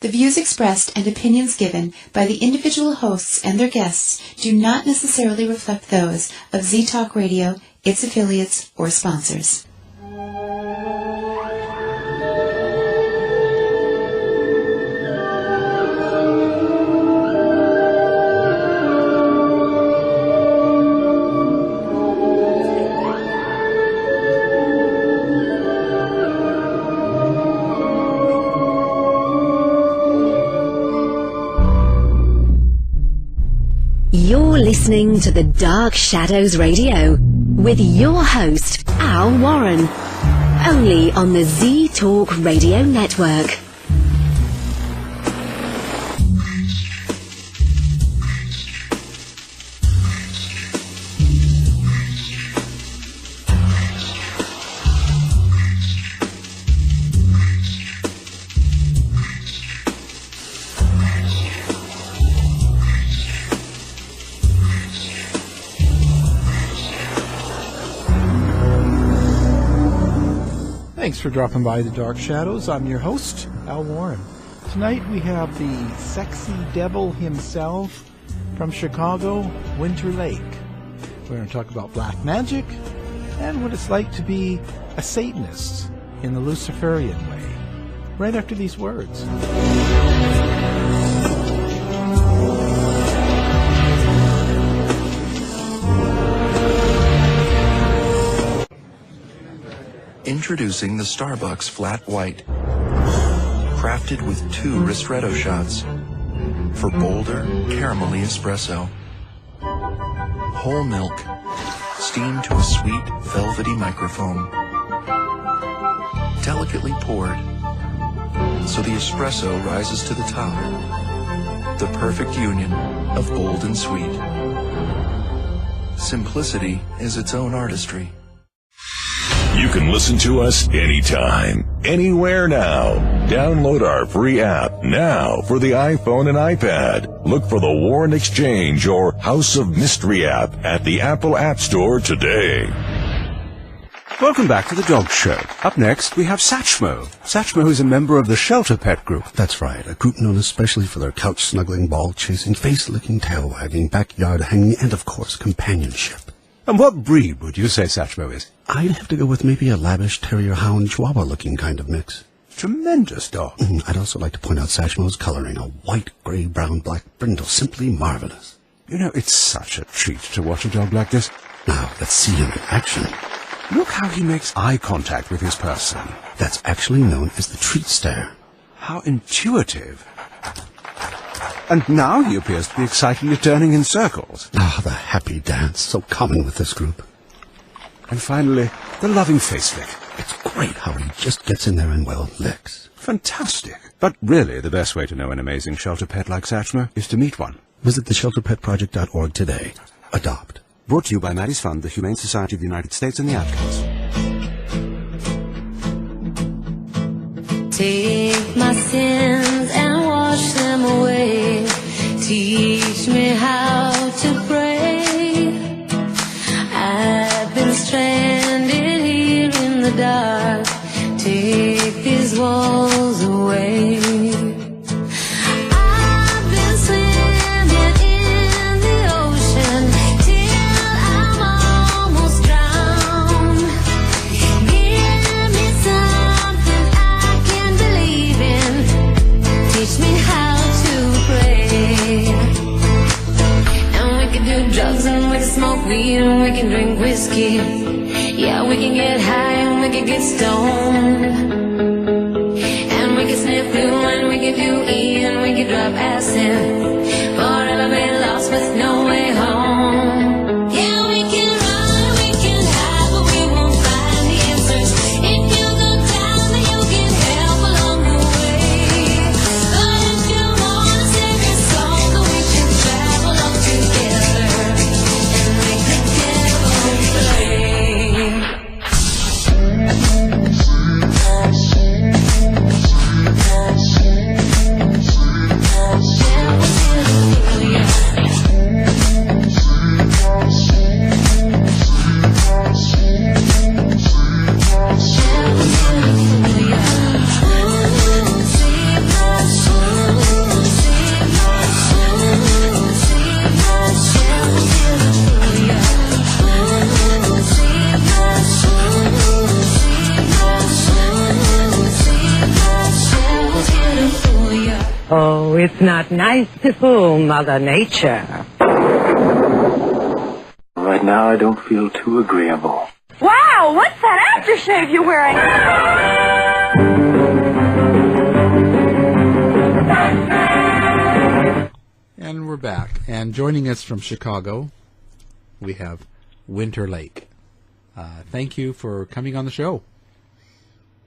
The views expressed and opinions given by the individual hosts and their guests do not necessarily reflect those of Z-Talk Radio, its affiliates, or sponsors. You're listening to the Dark Shadows Radio with your host, Al Warren, only on the Z-Talk Radio Network. Thanks for dropping by the Dark Shadows. I'm your host, Al Warren. Tonight we have the sexy devil himself from Chicago, Winter Lake. We're going to talk about black magic and what it's like to be a Satanist in the Luciferian way. Right after these words. Introducing the Starbucks Flat White, crafted with 2 ristretto shots for bolder, caramelly espresso. Whole milk, steamed to a sweet, velvety microfoam. Delicately poured, so the espresso rises to the top. The perfect union of bold and sweet. Simplicity is its own artistry. You can listen to us anytime, anywhere now. Download our free app now for the iPhone and iPad. Look for the Warren Exchange or House of Mystery app at the Apple App Store today. Welcome back to the Dog Show. Up next, we have Satchmo. Satchmo is a member of the Shelter Pet Group. That's right, a group known especially for their couch-snuggling, ball-chasing, face-licking, tail-wagging, backyard-hanging, and, of course, companionship. And what breed would you say Satchmo is? I'd have to go with maybe a lavish terrier-hound chihuahua-looking kind of mix. Tremendous dog. I'd also like to point out Satchmo's coloring, a white, gray, brown, black brindle, simply marvelous. You know, it's such a treat to watch a dog like this. Now, let's see him in action. Look how he makes eye contact with his person. That's actually known as the treat stare. How intuitive. And now he appears to be excitedly turning in circles. Ah, the happy dance, so common with this group. And finally, the loving face lick. It's great how he just gets in there and, well, licks. Fantastic. But really, the best way to know an amazing shelter pet like Satchmo is to meet one. Visit theshelterpetproject.org today. Adopt. Brought to you by Maddie's Fund, the Humane Society of the United States, and the Ad Council. Take my sins and wash them away. Teach me how to pray. I've been stranded here in the dark. Take these walls away. I've been swimming in the ocean till I'm almost drowned. Give me something I can believe in. Teach me how to pray. And we can do drugs and we can smoke weed and we can drink whiskey. Yeah, we can get high and we can get stoned. And we can sniff glue and we can do E and we can drop acid. Forever been lost with no way home. Yeah, we can run, we can hide, but we won't find the answers. If you go down, then you get help along the way. But if you wanna save your soul, then we can travel up together and make the devil play. Yeah. Oh, it's not nice to fool Mother Nature. Right now, I don't feel too agreeable. Wow, what's that aftershave you're wearing? And we're back. And joining us from Chicago, we have Winter Lake. Thank you for coming on the show.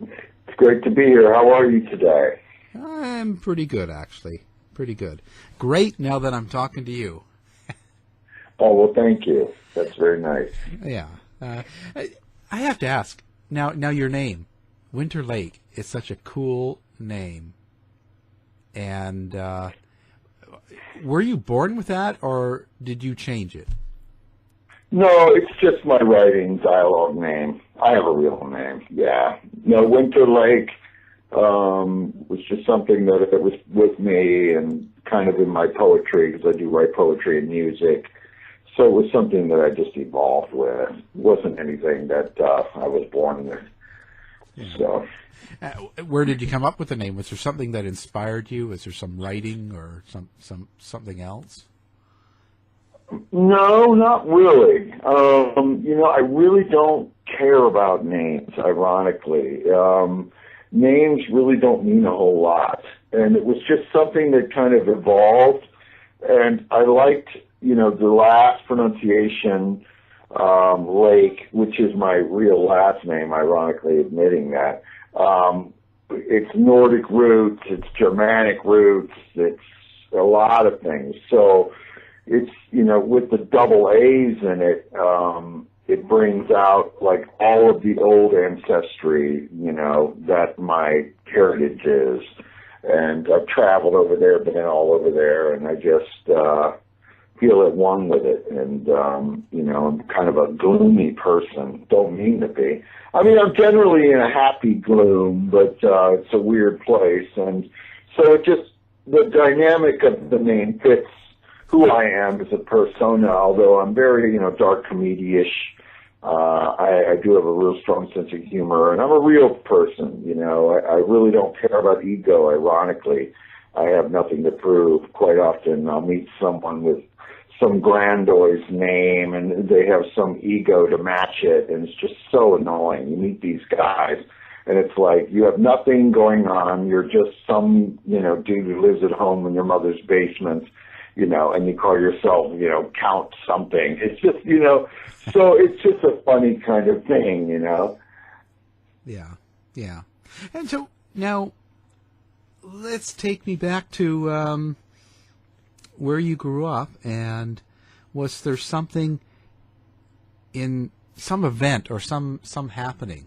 It's great to be here. How are you today? I'm pretty good, actually. Pretty good. Great now that I'm talking to you. Oh, well, thank you. That's very nice. Yeah. I have to ask, now your name, Winter Lake, is such a cool name. And were you born with that, or did you change it? No, it's just my writing dialogue name. I have a real name, yeah. No, Winter Lake was just something that it was with me and kind of in my poetry, because I do write poetry and music. So it was something that I just evolved with. It wasn't anything that I was born with. Yeah. So, where did you come up with the name? Was there something that inspired you? Was there some writing or something else? No, not really. I really don't care about names, ironically. Names really don't mean a whole lot. And it was just something that kind of evolved. And I liked, the last pronunciation, Lake, which is my real last name, ironically admitting that. It's Nordic roots, it's Germanic roots, it's a lot of things. So it's, with the double A's in it, it brings out like all of the old ancestry, that my heritage is. And I've traveled over there, been all over there, and I just feel at one with it. And, I'm kind of a gloomy person. Don't mean to be. I mean, I'm generally in a happy gloom, but it's a weird place. And so it just, the dynamic of the name fits who I am as a persona, although I'm very, dark comedy-ish. I do have a real strong sense of humor, and I'm a real person, I really don't care about ego, ironically. I have nothing to prove. Quite often I'll meet someone with some grandiose name, and they have some ego to match it, and it's just so annoying. You meet these guys, and it's like you have nothing going on. You're just some, dude who lives at home in your mother's basement, and you call yourself, Count something. It's just, so it's just a funny kind of thing, Yeah, yeah. And so now, let's take me back to where you grew up, and was there something in some event or some happening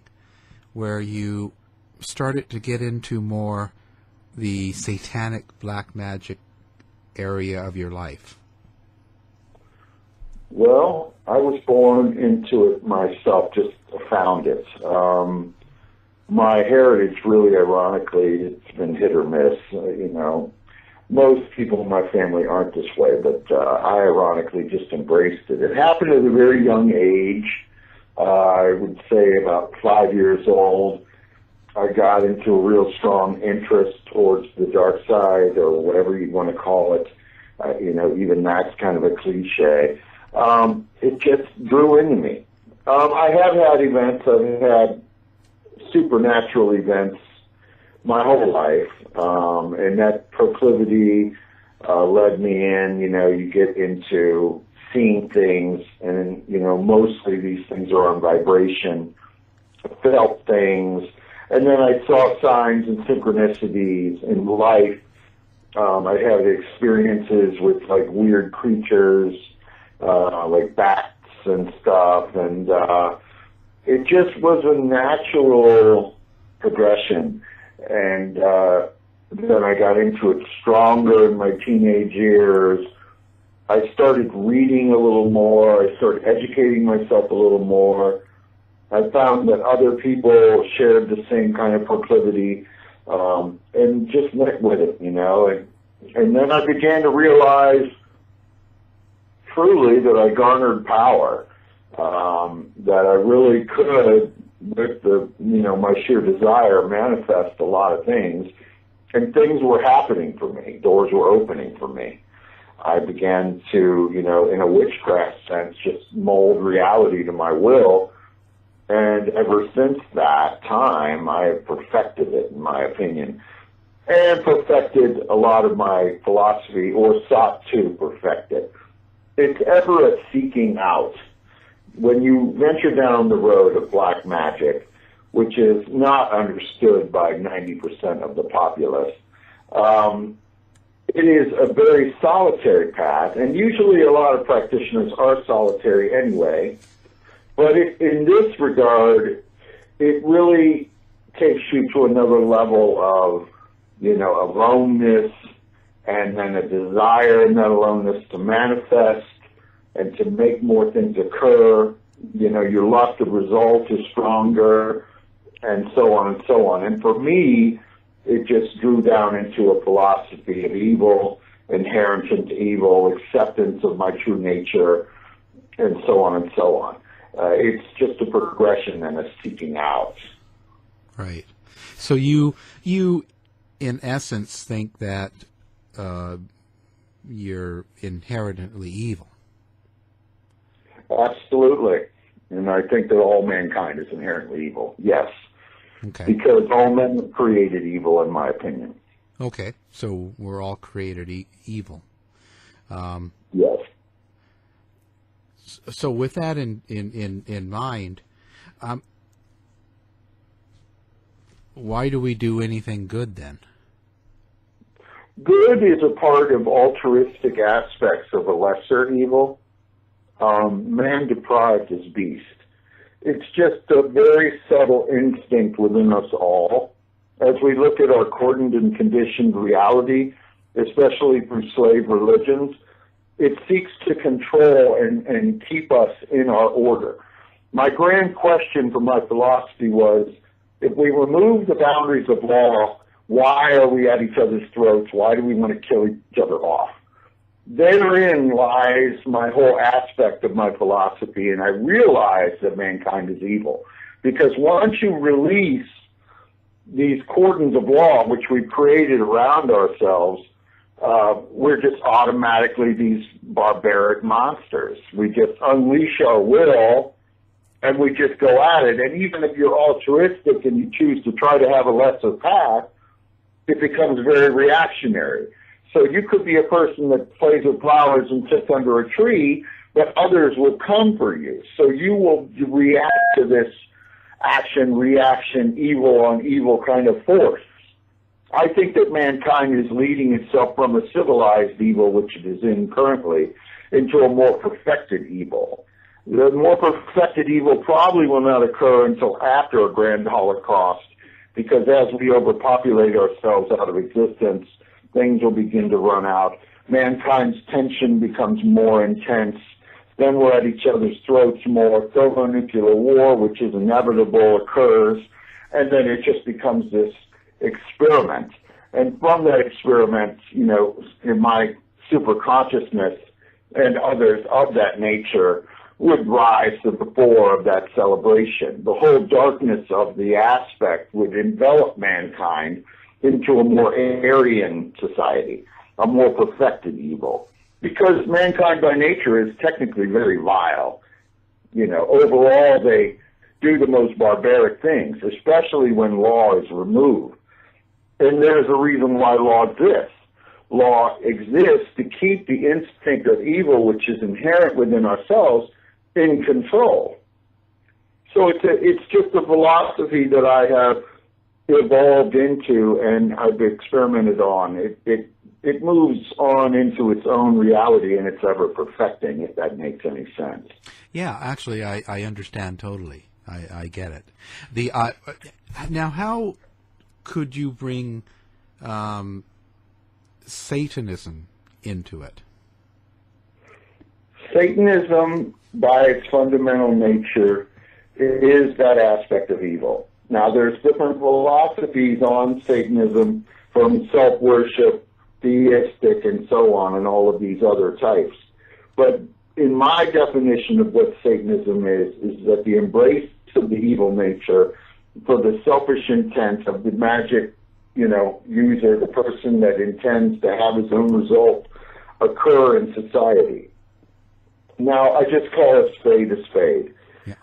where you started to get into more the satanic black magic area of your life? Well, I was born into it myself, just found it. My heritage, really ironically, it's been hit or miss. Most people in my family aren't this way, but I ironically just embraced it. It happened at a very young age. I would say about 5 years old. I got into a real strong interest towards the dark side, or whatever you want to call it. Even that's kind of a cliche. It just grew into me. I have had events. I've had supernatural events my whole life, and that proclivity led me in. You get into seeing things, and mostly these things are on vibration. I felt things, and then I saw signs and synchronicities in life. I had experiences with like weird creatures, like bats and stuff, and it just was a natural progression. And then I got into it stronger in my teenage years. I started reading a little more. I started educating myself a little more. I found that other people shared the same kind of proclivity, and just went with it, And then I began to realize truly that I garnered power, that I really could, with my sheer desire, manifest a lot of things. And things were happening for me. Doors were opening for me. I began to, in a witchcraft sense, just mold reality to my will. And ever since that time, I have perfected it, in my opinion, and perfected a lot of my philosophy, or sought to perfect it. It's ever a seeking out. When you venture down the road of black magic, which is not understood by 90% of the populace, it is a very solitary path, and usually a lot of practitioners are solitary anyway. But in this regard, it really takes you to another level of, aloneness, and then a desire in that aloneness to manifest and to make more things occur. Your lust of result is stronger, and so on and so on. And for me, it just drew down into a philosophy of evil, inherent into evil, acceptance of my true nature, and so on and so on. It's just a progression and a seeking out. Right. So you in essence, think that you're inherently evil. Absolutely. And I think that all mankind is inherently evil. Yes. Okay. Because all men created evil, in my opinion. Okay. So we're all created evil. Yes. So with that in mind, why do we do anything good then? Good is a part of altruistic aspects of a lesser evil. Man deprived is beast. It's just a very subtle instinct within us all. As we look at our cordoned and conditioned reality, especially through slave religions, it seeks to control and keep us in our order. My grand question for my philosophy was, if we remove the boundaries of law, why are we at each other's throats? Why do we want to kill each other off? Therein lies my whole aspect of my philosophy, and I realize that mankind is evil. Because once you release these cordons of law, which we've created around ourselves, we're just automatically these barbaric monsters. We just unleash our will, and we just go at it. And even if you're altruistic and you choose to try to have a lesser path, it becomes very reactionary. So you could be a person that plays with flowers and sits under a tree, but others will come for you. So you will react to this action, reaction, evil on evil kind of force. I think that mankind is leading itself from a civilized evil, which it is in currently, into a more perfected evil. The more perfected evil probably will not occur until after a grand holocaust, because as we overpopulate ourselves out of existence, things will begin to run out. Mankind's tension becomes more intense. Then we're at each other's throats more. Thermonuclear war, which is inevitable, occurs. And then it just becomes this experiment. And from that experiment, in my super consciousness and others of that nature would rise to the fore of that celebration. The whole darkness of the aspect would envelop mankind into a more Aryan society, a more perfected evil. Because mankind by nature is technically very vile. Overall they do the most barbaric things, especially when law is removed. And there's a reason why law exists. Law exists to keep the instinct of evil, which is inherent within ourselves, in control. So it's just a philosophy that I have evolved into and I've experimented on. It moves on into its own reality and it's ever perfecting, if that makes any sense. Yeah, actually, I understand totally. I get it. Now, how could you bring Satanism into it? Satanism, by its fundamental nature, is that aspect of evil. Now, there's different philosophies on Satanism, from self-worship, theistic, and so on, and all of these other types. But in my definition of what Satanism is that the embrace of the evil nature for the selfish intent of the magic user, the person that intends to have his own result occur in society. Now, I just call a spade a spade. Yeah.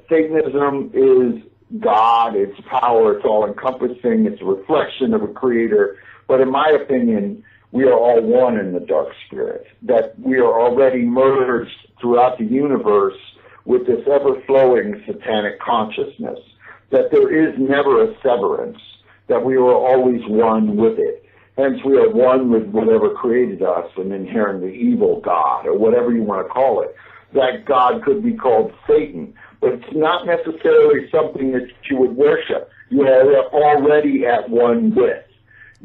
Satanism is God, it's power, it's all-encompassing, it's a reflection of a creator. But in my opinion, we are all one in the dark spirit, that we are already merged throughout the universe with this ever-flowing satanic consciousness, that there is never a severance, that we are always one with it. Hence, we are one with whatever created us, an inherently evil God, or whatever you want to call it. That God could be called Satan, but it's not necessarily something that you would worship. You are already at one with.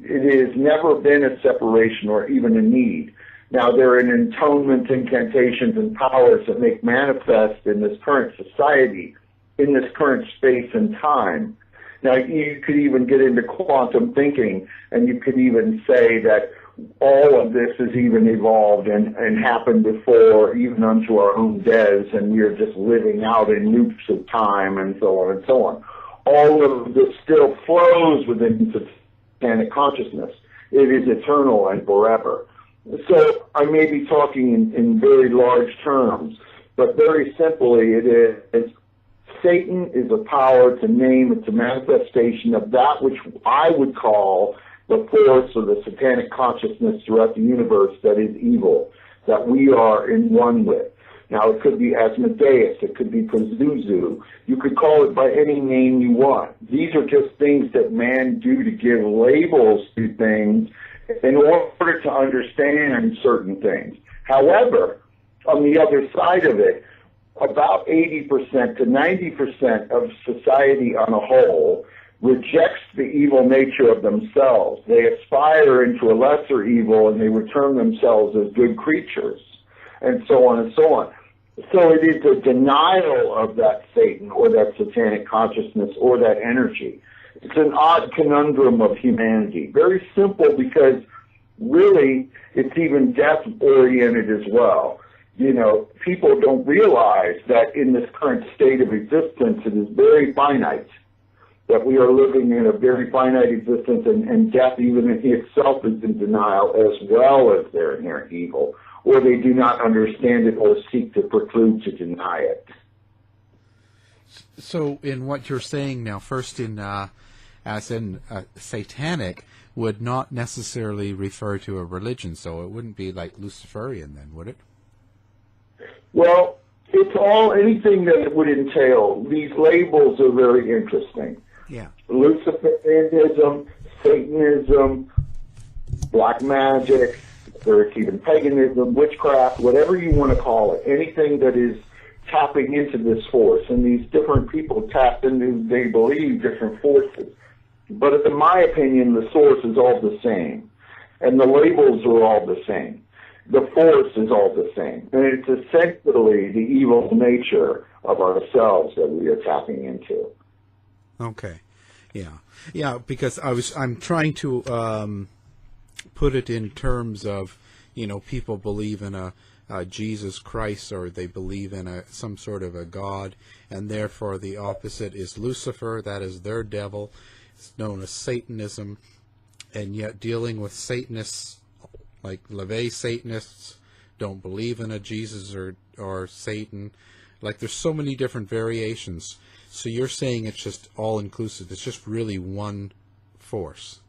It has never been a separation or even a need. Now, there are atonement, incantations, and powers that make manifest in this current society, in this current space and time. Now, you could even get into quantum thinking, and you could even say that all of this has even evolved and happened before, even unto our own deaths, and we are just living out in loops of time, and so on and so on. All of this still flows within satanic consciousness. It is eternal and forever. So I may be talking in very large terms, but very simply it is Satan is a power, it's a name, it's a manifestation of that which I would call the force or the satanic consciousness throughout the universe that is evil, that we are in one with. Now, it could be Asmodeus, it could be Pazuzu, you could call it by any name you want. These are just things that man do to give labels to things in order to understand certain things. However, on the other side of it, about 80% to 90% of society on a whole rejects the evil nature of themselves. They aspire into a lesser evil and they return themselves as good creatures, and so on and so on. So it is a denial of that Satan or that satanic consciousness or that energy. It's an odd conundrum of humanity. Very simple because really it's even death-oriented as well. People don't realize that in this current state of existence it is very finite, that we are living in a very finite existence, and death even in itself is in denial as well as their inherent evil, or they do not understand it or seek to preclude to deny it. So in what you're saying now, first as in satanic would not necessarily refer to a religion, so it wouldn't be like Luciferian then, would it? Well, it's all anything that it would entail. These labels are very interesting. Yeah. Luciferianism, Satanism, black magic, there's even paganism, witchcraft, whatever you want to call it, anything that is tapping into this force. And these different people tap into, they believe, different forces. But in my opinion, the source is all the same. And the labels are all the same. The force is all the same. And it's essentially the evil nature of ourselves that we are tapping into. Okay. Yeah, because I'm trying to put it in terms of, people believe in a Jesus Christ, or they believe in some sort of a God, and therefore the opposite is Lucifer, that is their devil. It's known as Satanism, and yet dealing with Satanists, like Laake Satanists, don't believe in a Jesus or Satan. Like, there's so many different variations. So you're saying it's just all-inclusive. It's just really one force.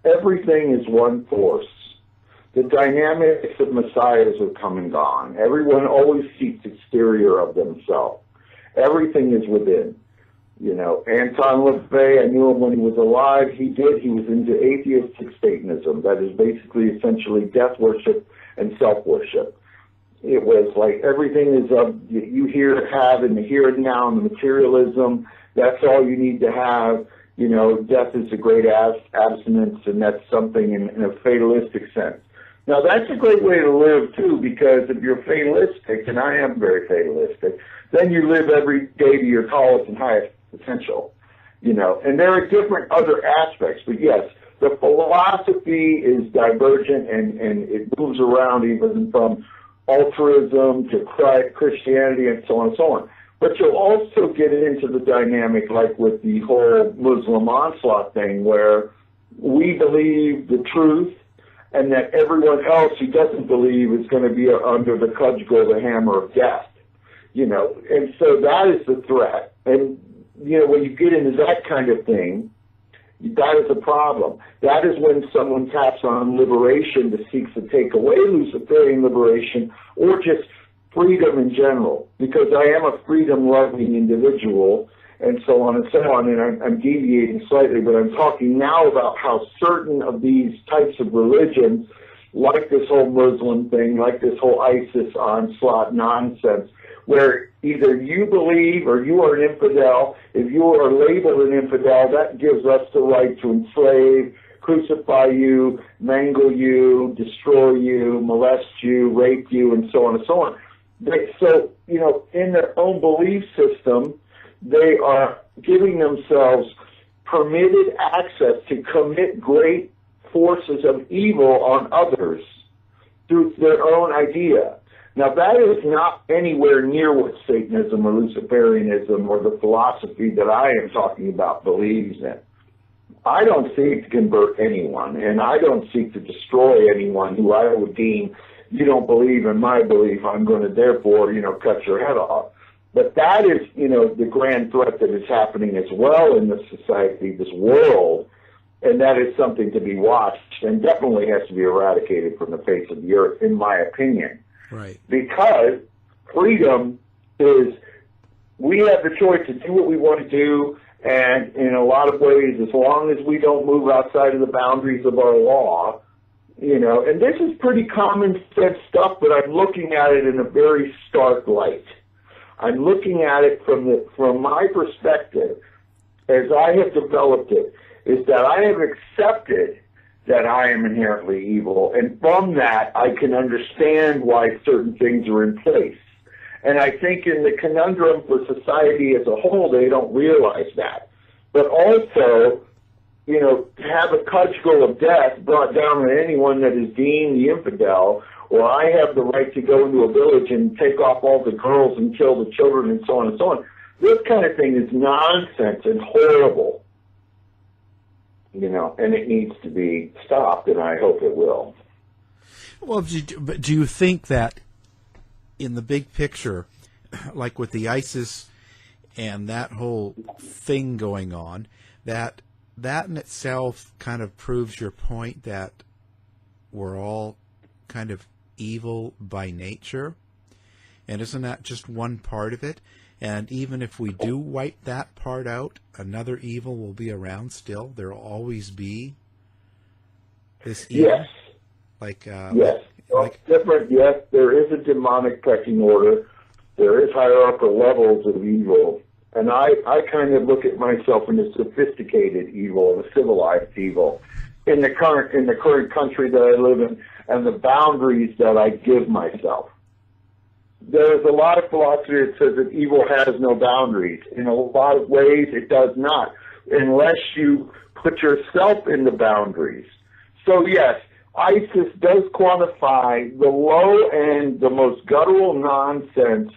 Everything is one force. The dynamics of messiahs have come and gone. Everyone always seeks exterior of themselves. Everything is within. Anton LaVey, I knew him when he was alive. He was into atheistic Satanism. That is basically essentially death worship and self-worship. It was like everything is you have in the here and now, and the materialism, that's all you need to have. Death is a great abstinence, and that's something in a fatalistic sense. Now, that's a great way to live, too, because if you're fatalistic, and I am very fatalistic, then you live every day to your tallest and highest potential, And there are different other aspects, but yes, the philosophy is divergent, and it moves around even from altruism to Christianity and so on and so on. But you'll also get into the dynamic like with the whole Muslim onslaught thing, where we believe the truth and that everyone else who doesn't believe is going to be under the cudgel, the hammer of death. You know, and so that is the threat. And, you know, when you get into that kind of thing, that is a problem. That is when someone taps on liberation that seeks to take away Luciferian liberation or just freedom in general, because I am a freedom-loving individual, and so on and so on, and I'm deviating slightly, but I'm talking now about how certain of these types of religions, like this whole Muslim thing, like this whole ISIS onslaught nonsense, where either you believe or you are an infidel. If you are labeled an infidel, that gives us the right to enslave, crucify you, mangle you, destroy you, molest you, rape you, and so on and so on. So, you know, in their own belief system, they are giving themselves permitted access to commit great forces of evil on others through their own idea. Now, that is not anywhere near what Satanism or Luciferianism or the philosophy that I am talking about believes in. I don't seek to convert anyone, and I don't seek to destroy anyone who I would deem, you don't believe in my belief, I'm going to therefore, you know, cut your head off. But that is, you know, the grand threat that is happening as well in this society, this world, and that is something to be watched and definitely has to be eradicated from the face of the earth, in my opinion. Right. Because freedom is, we have the choice to do what we want to do, and in a lot of ways, as long as we don't move outside of the boundaries of our law, you know, and this is pretty common sense stuff, but I'm looking at it in a very stark light. I'm looking at it from my perspective, as I have developed it, is that I have accepted that I am inherently evil, and from that I can understand why certain things are in place. And I think in the conundrum for society as a whole, they don't realize that. But also, you know, to have a cudgel of death brought down on anyone that is deemed the infidel, or I have the right to go into a village and take off all the girls and kill the children and so on and so on. This kind of thing is nonsense and horrible, you know, and it needs to be stopped, and I hope it will. Well, but do you think that in the big picture, like with the ISIS and that whole thing going on, that in itself kind of proves your point that we're all kind of evil by nature? And isn't that just one part of it? And even if we do wipe that part out, another evil will be around still. There will always be this evil. Yes. Yes. Different. Yes, there is a demonic pecking order. There is hierarchical levels of evil. And I kind of look at myself in a sophisticated evil, a civilized evil, in the current country that I live in, and the boundaries that I give myself. There's a lot of philosophy that says that evil has no boundaries. In a lot of ways, it does not, unless you put yourself in the boundaries. So yes, ISIS does quantify the low end, the most guttural nonsense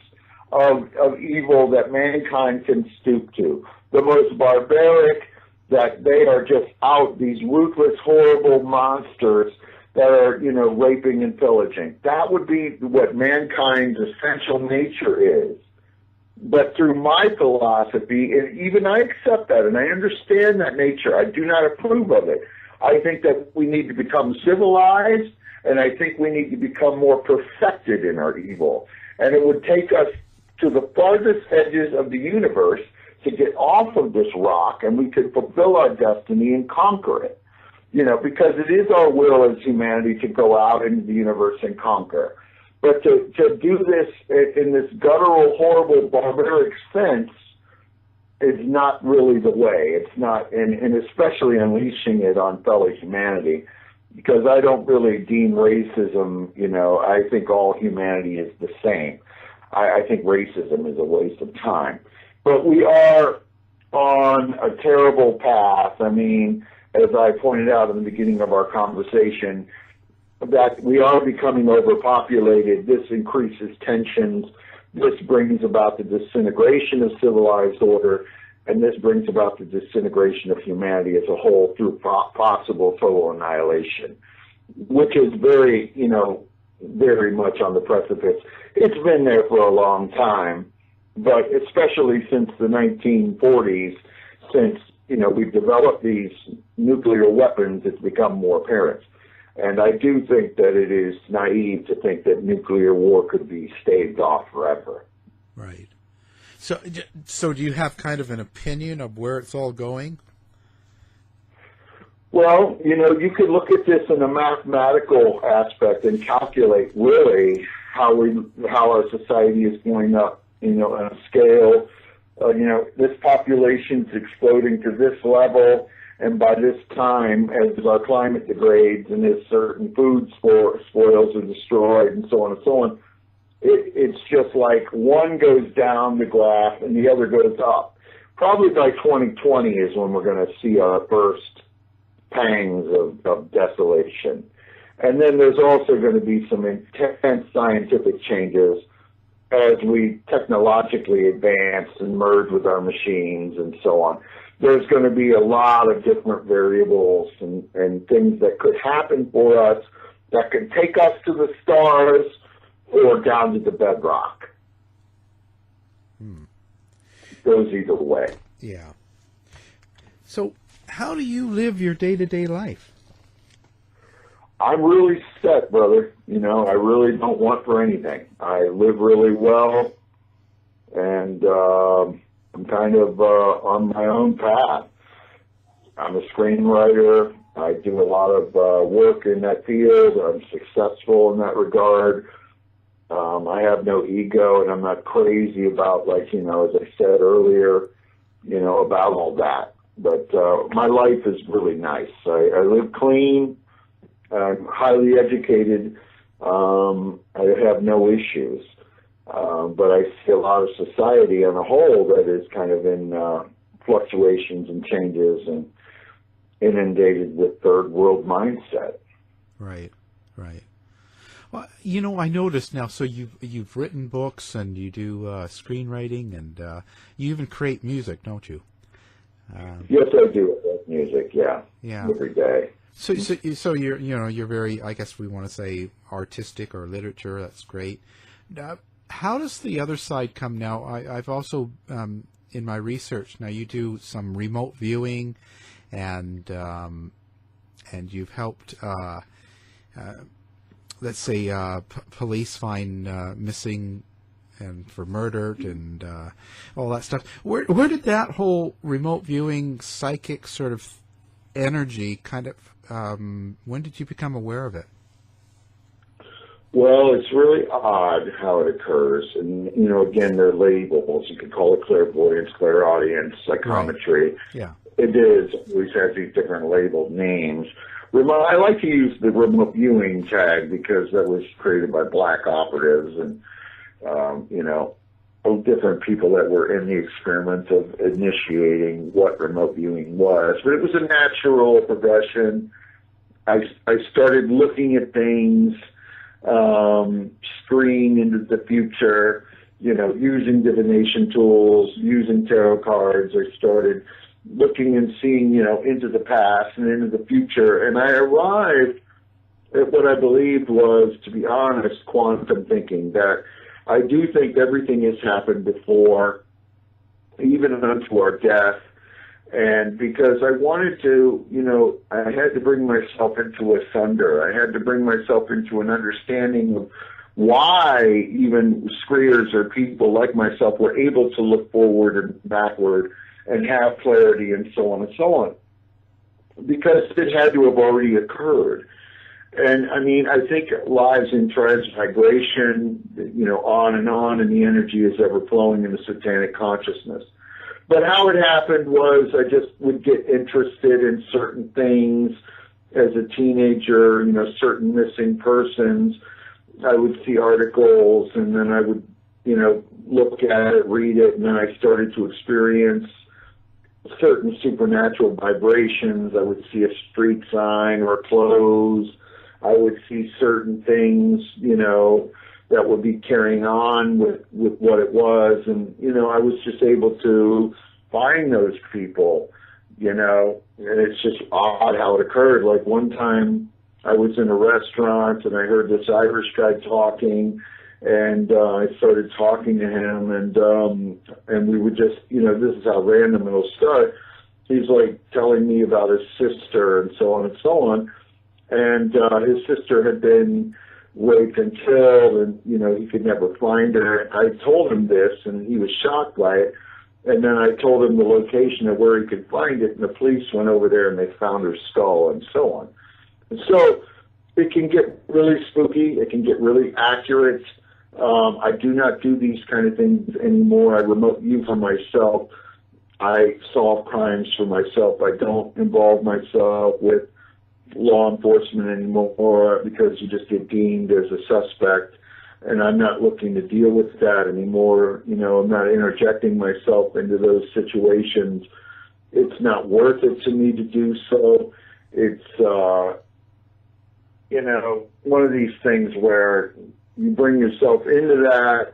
of evil that mankind can stoop to. The most barbaric, that they are just out, these ruthless, horrible monsters that are, you know, raping and pillaging. That would be what mankind's essential nature is. But through my philosophy, and even I accept that, and I understand that nature, I do not approve of it. I think that we need to become civilized, and I think we need to become more perfected in our evil. And it would take us to the farthest edges of the universe to get off of this rock, and we could fulfill our destiny and conquer it. You know, because it is our will as humanity to go out into the universe and conquer. But to do this in this guttural, horrible, barbaric sense is not really the way. It's not, and especially unleashing it on fellow humanity, because I don't really deem racism, you know, I think all humanity is the same. I think racism is a waste of time. But we are on a terrible path. I mean, as I pointed out in the beginning of our conversation, that we are becoming overpopulated. This increases tensions. this brings about the disintegration of civilized order, and this brings about the disintegration of humanity as a whole through possible total annihilation, which is very, very much on the precipice. It's been there for a long time, but especially since the 1940s, since, we've developed these nuclear weapons, it's become more apparent. And I do think that it is naive to think that nuclear war could be staved off forever. Right. So do you have kind of an opinion of where it's all going? Well, you could look at this in a mathematical aspect and calculate really how our society is going up, on a scale. This population's exploding to this level, and by this time, as our climate degrades and as certain food spoils are destroyed and so on and so on, it's just like one goes down the graph and the other goes up. Probably by 2020 is when we're going to see our first pangs of desolation. And then there's also going to be some intense scientific changes as we technologically advance and merge with our machines and so on. There's going to be a lot of different variables and things that could happen for us that could take us to the stars or down to the bedrock. Goes either way. Yeah. So how do you live your day-to-day life? I'm really set, brother. I really don't want for anything. I live really well, and I'm kind of on my own path. I'm a screenwriter. I do a lot of work in that field. I'm successful in that regard. I have no ego, and I'm not crazy about, as I said earlier, about all that. But my life is really nice. I live clean. I'm highly educated. I have no issues. But I see a lot of society on a whole that is kind of in fluctuations and changes and inundated with third world mindset. Right. Well, I noticed now, so you've written books and you do screenwriting and you even create music, don't you? Yes, I do. I write music, yeah. Every day. So you're very, I guess we want to say, artistic or literature. That's great. How does the other side come now? I've also, in my research, now you do some remote viewing, and you've helped, let's say, police find missing and for murdered and all that stuff. Where did that whole remote viewing psychic sort of energy kind of, when did you become aware of it? Well, it's really odd how it occurs. And, again, they're labels. You could call it clairvoyance, clairaudience, psychometry. Right. Yeah. It is. It always has these different labeled names. I like to use the remote viewing tag because that was created by black operatives and, different people that were in the experiment of initiating what remote viewing was. But it was a natural progression. I started looking at things, screen into the future, using divination tools, using tarot cards. I started looking and seeing, into the past and into the future. And I arrived at what I believed was, to be honest, quantum thinking, that I do think everything has happened before, even unto our death. And because I wanted to, I had to bring myself into a thunder. I had to bring myself into an understanding of why even screers or people like myself were able to look forward and backward and have clarity and so on and so on. Because it had to have already occurred. And I think lives in transmigration, on, and the energy is ever flowing in the satanic consciousness. But how it happened was I just would get interested in certain things as a teenager, certain missing persons. I would see articles and then I would, look at it, read it, and then I started to experience certain supernatural vibrations. I would see a street sign or clothes. I would see certain things, that would be carrying on with what it was. And, I was just able to find those people, and it's just odd how it occurred. Like one time I was in a restaurant and I heard this Irish guy talking, and I started talking to him, and we would just, this is how random it'll start. He's like telling me about his sister and so on and so on. And his sister had been raped and killed, and, he could never find her. I told him this, and he was shocked by it. And then I told him the location of where he could find it, and the police went over there, and they found her skull and so on. And so it can get really spooky. It can get really accurate. I do not do these kind of things anymore. I remote view for myself. I solve crimes for myself. I don't involve myself with law enforcement anymore because you just get deemed as a suspect, and I'm not looking to deal with that anymore. I'm not interjecting myself into those situations. It's not worth it to me to do so. It's, one of these things where you bring yourself into that,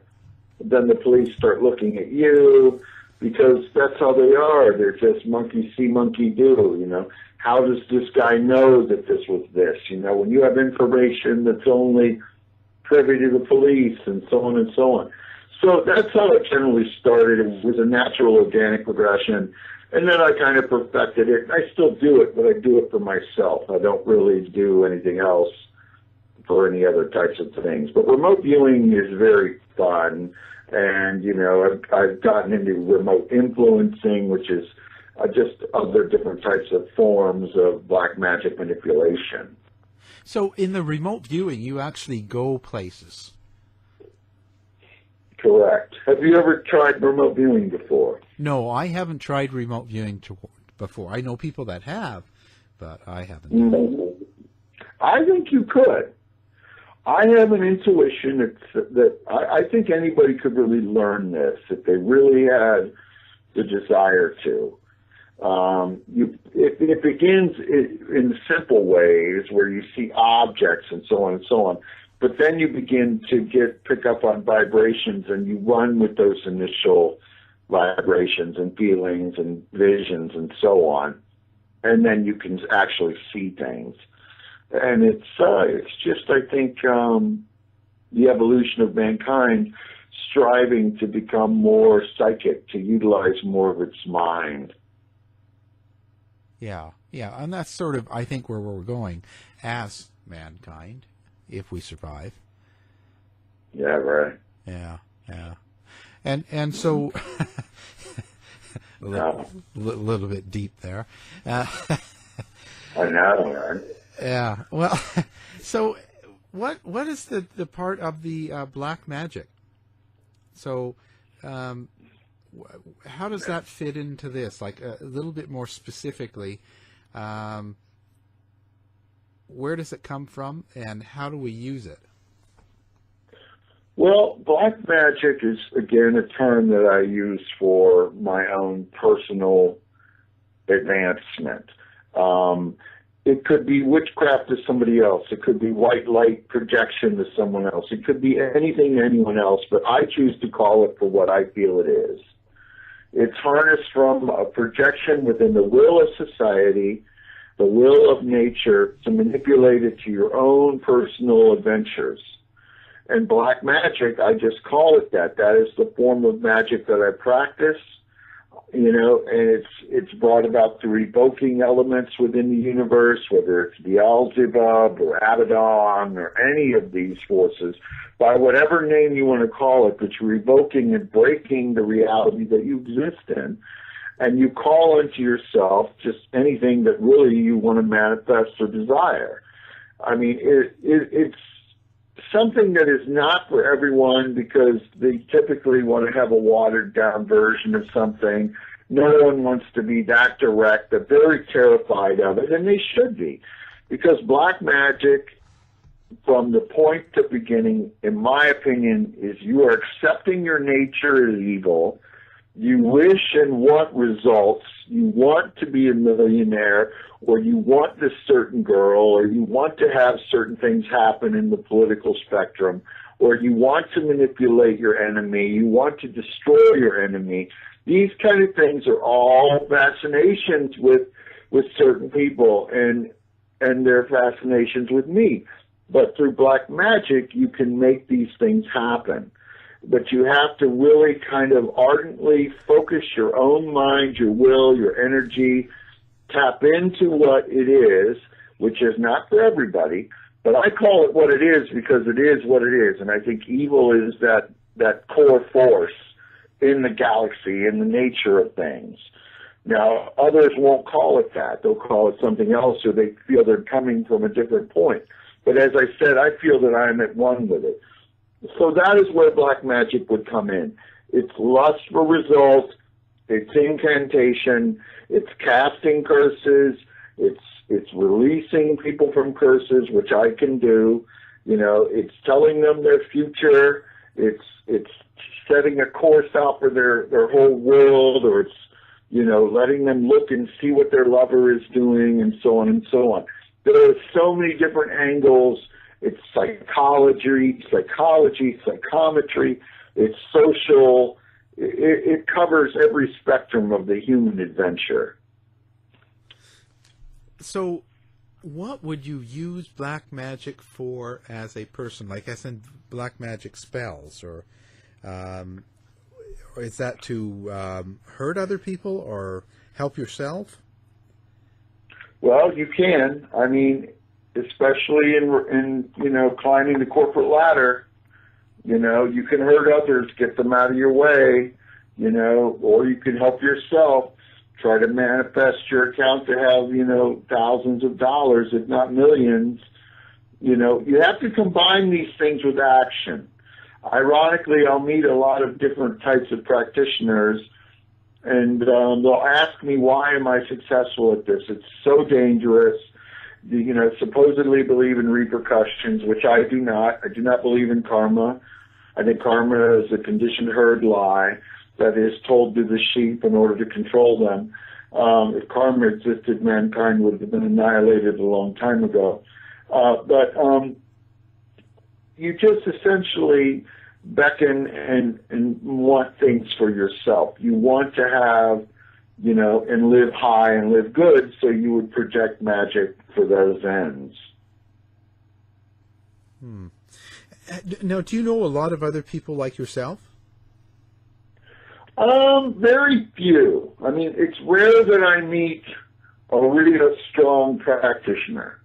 then the police start looking at you, because that's how they are. They're just monkey see, monkey do, How does this guy know that this was this? When you have information that's only privy to the police and so on and so on. So that's how it generally started. It was a natural organic progression. And then I kind of perfected it. I still do it, but I do it for myself. I don't really do anything else for any other types of things. But remote viewing is very fun. And, I've gotten into remote influencing, which is just other different types of forms of black magic manipulation. So in the remote viewing, you actually go places. Correct. Have you ever tried remote viewing before? No, I haven't tried remote viewing before. I know people that have, but I haven't. I think you could. I have an intuition that I think anybody could really learn this if they really had the desire to. It begins in simple ways where you see objects and so on and so on, but then you begin to pick up on vibrations, and you run with those initial vibrations and feelings and visions and so on, and then you can actually see things. And it's just, I think, the evolution of mankind striving to become more psychic, to utilize more of its mind. Yeah, and that's sort of, I think, where we're going as mankind, if we survive. Yeah, right. Yeah. And so, a little bit deep there. I know, man. Yeah, well, so what is the part of the black magic? So, how does that fit into this? Like a little bit more specifically, where does it come from, and how do we use it? Well, black magic is, again, a term that I use for my own personal advancement. It could be witchcraft to somebody else. It could be white light projection to someone else. It could be anything to anyone else, but I choose to call it for what I feel it is. It's harnessed from a projection within the will of society, the will of nature, to manipulate it to your own personal adventures. And black magic, I just call it that. That is the form of magic that I practice, and it's brought about through evoking elements within the universe, whether it's Beelzebub or Abaddon or any of these forces, by whatever name you want to call it, but you're evoking and breaking the reality that you exist in. And you call into yourself just anything that really you want to manifest or desire. I mean, it's something that is not for everyone, because they typically want to have a watered-down version of something. No one wants to be that direct. They're very terrified of it, and they should be, because black magic, from the point to beginning, in my opinion, is you are accepting your nature as evil. You wish and want results. You want to be a millionaire, or you want this certain girl, or you want to have certain things happen in the political spectrum, or you want to manipulate your enemy, you want to destroy your enemy. These kind of things are all fascinations with certain people and their fascinations with me. But through black magic, you can make these things happen. But you have to really kind of ardently focus your own mind, your will, your energy, tap into what it is, which is not for everybody, but I call it what it is because it is what it is. And I think evil is that core force in the galaxy, in the nature of things. Now, others won't call it that. They'll call it something else, or they feel they're coming from a different point. But as I said, I feel that I'm at one with it. So that is where black magic would come in. It's lust for results, it's incantation, it's casting curses, it's releasing people from curses, which I can do. You know, it's telling them their future, it's setting a course out for their whole world, or it's, you know, letting them look and see what their lover is doing, and so on and so on. There are so many different angles. It's psychology, psychometry, it's social. It covers every spectrum of the human adventure. So what would you use black magic for as a person? Like, as in black magic spells, or is that to hurt other people or help yourself? Well, you can. I mean, especially in you know, climbing the corporate ladder, you know, you can hurt others, get them out of your way, you know, or you can help yourself, try to manifest your account to have, you know, thousands of dollars, if not millions. You know, you have to combine these things with action. Ironically, I'll meet a lot of different types of practitioners, and they'll ask me, why am I successful at this? It's so dangerous. You know, supposedly believe in repercussions, which I do not. I do not believe in karma. I think karma is a conditioned herd lie that is told to the sheep in order to control them. If karma existed, mankind would have been annihilated a long time ago. But you just essentially beckon and want things for yourself. You want to have, you know, and live high and live good, so you would project magic for those ends. Now, do you know a lot of other people like yourself? Very few. I mean, it's rare that I meet a really strong practitioner.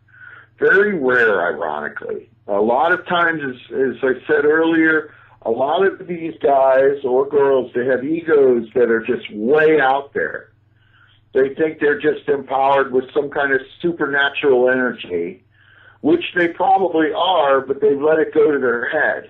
Very rare, ironically. A lot of times, as I said earlier, a lot of these guys or girls, they have egos that are just way out there. They think they're just empowered with some kind of supernatural energy, which they probably are, but they've let it go to their head.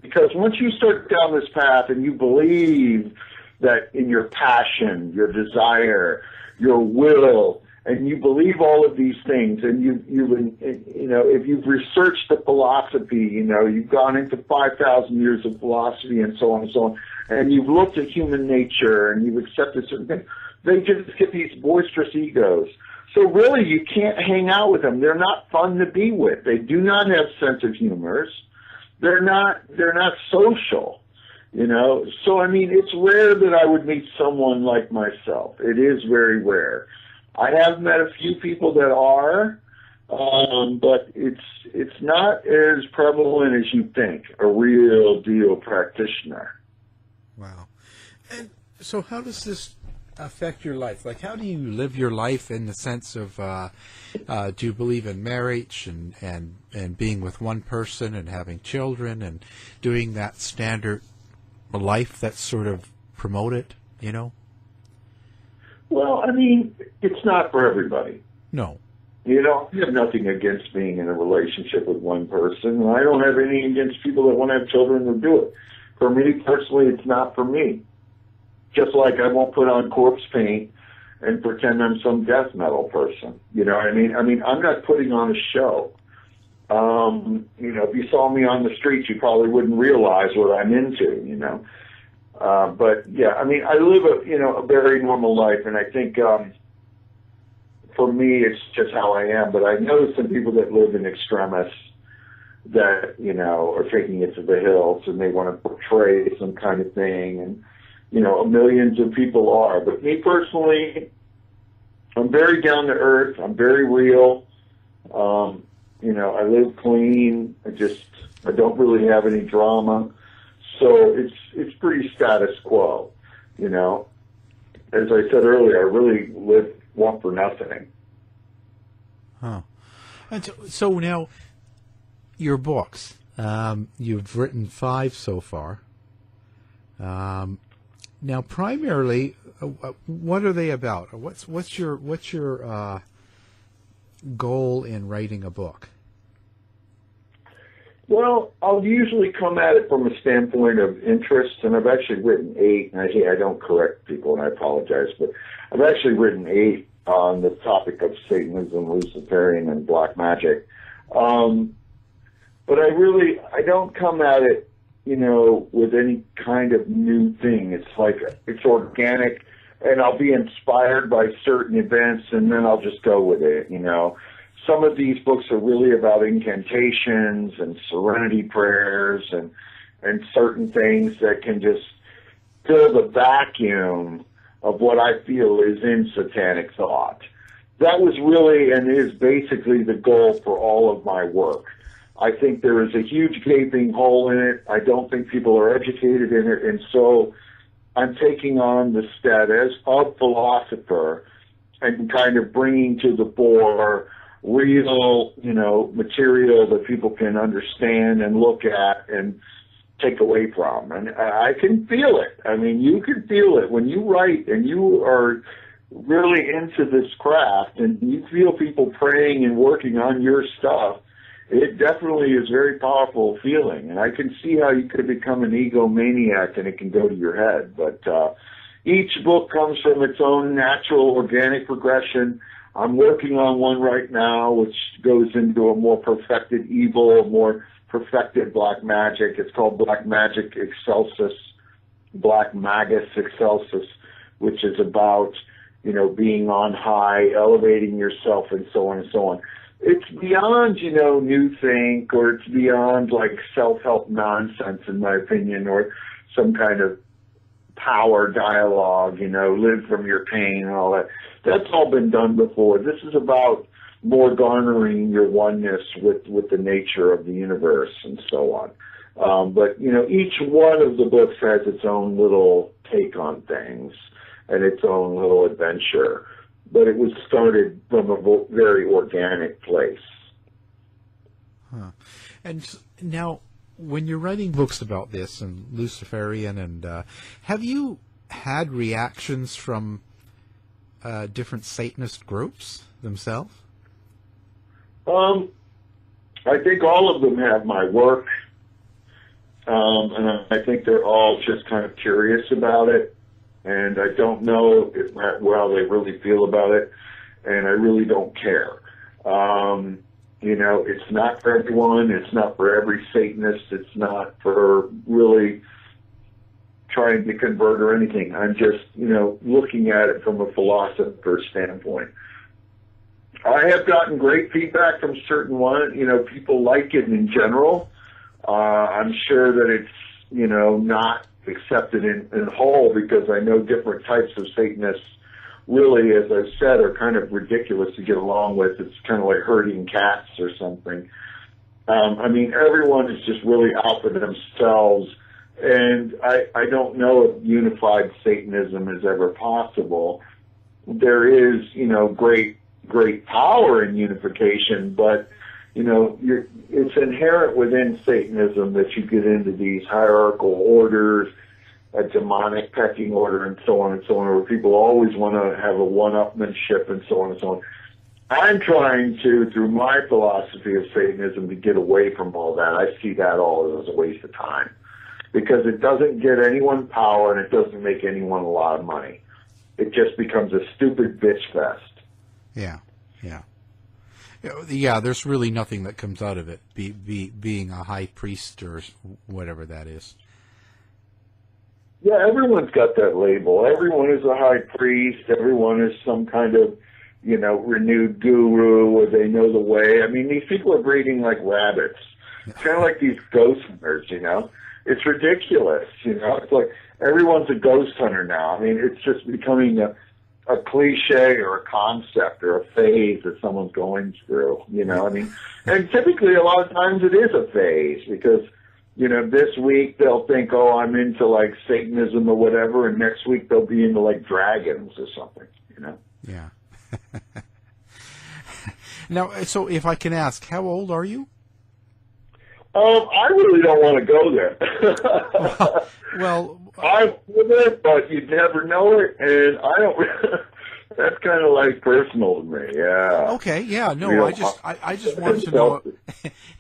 Because once you start down this path and you believe that in your passion, your desire, your will, and you believe all of these things, and you know, if you've researched the philosophy, you know, you've gone into 5,000 years of philosophy and so on and so on, and you've looked at human nature and you've accepted certain things, they just get these boisterous egos. So really, you can't hang out with them. They're not fun to be with. They do not have sense of humors. They're not social, you know. So, I mean, it's rare that I would meet someone like myself. It is very rare. I have met a few people that are, but it's not as prevalent as you think, a real deal practitioner. Wow. And so how does this affect your life? Like, how do you live your life in the sense of, do you believe in marriage and being with one person and having children and doing that standard life that's sort of promoted, you know? Well, I mean, it's not for everybody. No. You know, I have nothing against being in a relationship with one person, and I don't have any against people that want to have children who do it. For me, personally, it's not for me. Just like I won't put on corpse paint and pretend I'm some death metal person. You know what I mean? I mean, I'm not putting on a show. You know, if you saw me on the street, you probably wouldn't realize what I'm into, you know. But yeah, I mean, I live a very normal life, and I think for me, it's just how I am. But I know some people that live in extremis, that, are taking it to the hills and they want to portray some kind of thing, and, millions of people are. But me personally, I'm very down to earth. I'm very real. I live clean. I don't really have any drama. So it's pretty status quo, As I said earlier, I really want for nothing. Huh. And so now, your books. You've written 5 so far. Now, primarily, what are they about? What's your goal in writing a book? Well, I'll usually come at it from a standpoint of interest, and I've actually written 8, and I don't correct people, and I apologize, but I've actually written 8 on the topic of Satanism, Luciferian, and black magic. But I don't come at it, with any kind of new thing. It's like, it's organic, and I'll be inspired by certain events, and then I'll just go with it, Some of these books are really about incantations and serenity prayers and certain things that can just fill the vacuum of what I feel is in satanic thought. That was really and is basically the goal for all of my work. I think there is a huge gaping hole in it. I don't think people are educated in it, and so I'm taking on the status of philosopher and kind of bringing to the fore real, material that people can understand and look at and take away from. And I can feel it. I mean, you can feel it when you write and you are really into this craft and you feel people praying and working on your stuff. It definitely is a very powerful feeling. And I can see how you could become an egomaniac and it can go to your head. But each book comes from its own natural, organic progression. I'm working on one right now which goes into a more perfected evil, more perfected black magic. It's called Black Magic Excelsis, Black Magus Excelsis, which is about, being on high, elevating yourself, and so on and so on. It's beyond, new think, or it's beyond like self-help nonsense, in my opinion, or some kind of power dialogue, live from your pain and all that. That's all been done before. This is about more garnering your oneness with the nature of the universe and so on. But, each one of the books has its own little take on things and its own little adventure. But it was started from a very organic place. Huh. And now, when you're writing books about this and Luciferian, and have you had reactions from different Satanist groups themselves? I think all of them have my work, and I think they're all just kind of curious about it. And I don't know how well they really feel about it, and I really don't care. It's not for everyone. It's not for every Satanist. It's not for really trying to convert or anything. I'm just, looking at it from a philosopher's standpoint. I have gotten great feedback from certain ones. People like it in general. I'm sure that it's, not accepted in whole, because I know different types of Satanists really, as I've said, are kind of ridiculous to get along with. It's kind of like herding cats or something. Everyone is just really out for themselves, and I don't know if unified Satanism is ever possible. There is, great power in unification, but it's inherent within Satanism that you get into these hierarchical orders, a demonic pecking order, and so on, where people always want to have a one-upmanship and so on and so on. I'm trying to, through my philosophy of Satanism, to get away from all that. I see that all as a waste of time, because it doesn't get anyone power and it doesn't make anyone a lot of money. It just becomes a stupid bitch fest. Yeah, there's really nothing that comes out of it, being a high priest or whatever that is. Yeah, everyone's got that label. Everyone is a high priest. Everyone is some kind of, renewed guru, or they know the way. These people are breeding like rabbits. kind of like these ghost hunters, you know. It's ridiculous, you know. It's like everyone's a ghost hunter now. I mean, it's just becoming a cliche or a concept or a phase that someone's going through, you know. I mean, and typically a lot of times it is a phase because, you know, this week they'll think, oh, I'm into like Satanism or whatever, and next week they'll be into like dragons or something, you know. Yeah. Now, so if I can ask, how old are you? I really don't want to go there. Well, I with it, but you never know it, and I don't. That's kind of like personal to me. Yeah. Okay. Yeah. No. You know, I just wanted to know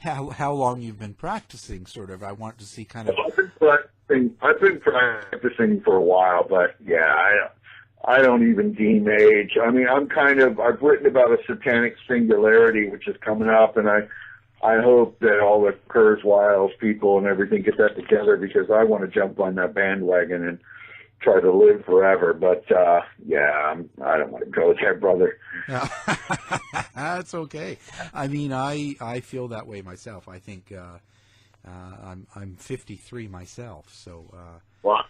how long you've been practicing. Sort of. I want to see kind of. I've been practicing for a while, but yeah, I don't even deem age. I mean, I've written about a satanic singularity, which is coming up, and I hope that all the Kurzweils people and everything get that together because I want to jump on that bandwagon and try to live forever. But, yeah, I don't want to go there, brother. That's okay. I mean, I feel that way myself. I think I'm 53 myself. So, wow.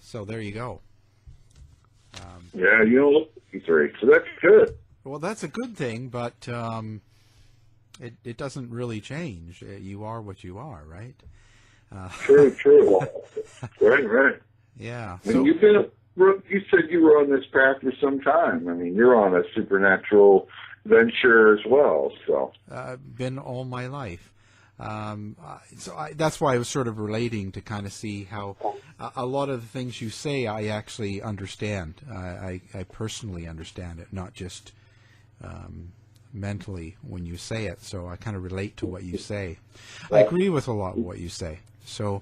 So there you go. Yeah, you don't look 53, so that's good. Well, that's a good thing, but it doesn't really change. You are what you are, right? True. Right. Yeah. And you said you were on this path for some time. I mean, you're on a supernatural venture as well. So been all my life. That's why I was sort of relating to kind of see how a lot of the things you say I actually understand. I personally understand it, not just mentally when you say it. So I kind of relate to what you say. I agree with a lot of what you say. So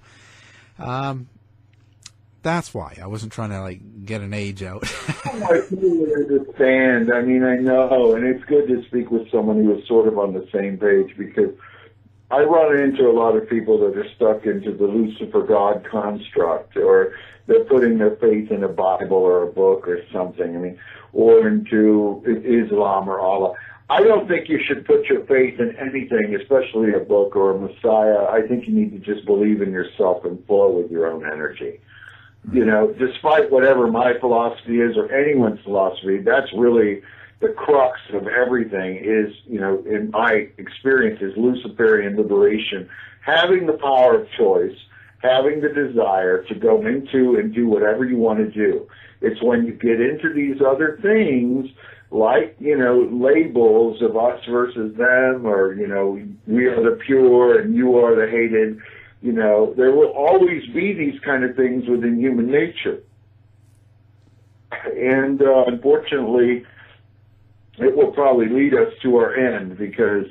that's why I wasn't trying to like get an age out. I totally understand. I mean, I know, and it's good to speak with someone who is sort of on the same page because I run into a lot of people that are stuck into the Lucifer God construct, or they're putting their faith in a Bible or a book or something. I mean, or into Islam or Allah. I don't think you should put your faith in anything, especially a book or a Messiah. I think you need to just believe in yourself and flow with your own energy. You know, despite whatever my philosophy is or anyone's philosophy, that's really the crux of everything is, you know, in my experience, is Luciferian liberation. Having the power of choice, having the desire to go into and do whatever you want to do. It's when you get into these other things, like, you know, labels of us versus them, or, you know, we are the pure and you are the hated, you know, there will always be these kind of things within human nature. And unfortunately, it will probably lead us to our end because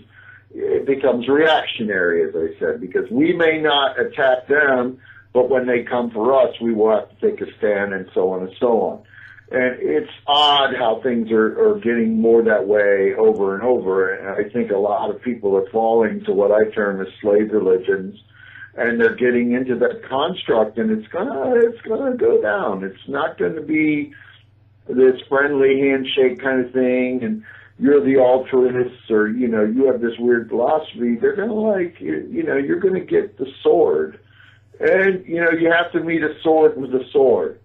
it becomes reactionary, as I said, because we may not attack them, but when they come for us, we will have to take a stand and so on and so on. And it's odd how things are getting more that way over and over. And I think a lot of people are falling to what I term as slave religions, and they're getting into that construct, and it's gonna go down. It's not going to be this friendly handshake kind of thing, and you're the altruists, or, you know, you have this weird philosophy. They're going to like, you know, you're going to get the sword. And, you know, you have to meet a sword with a sword.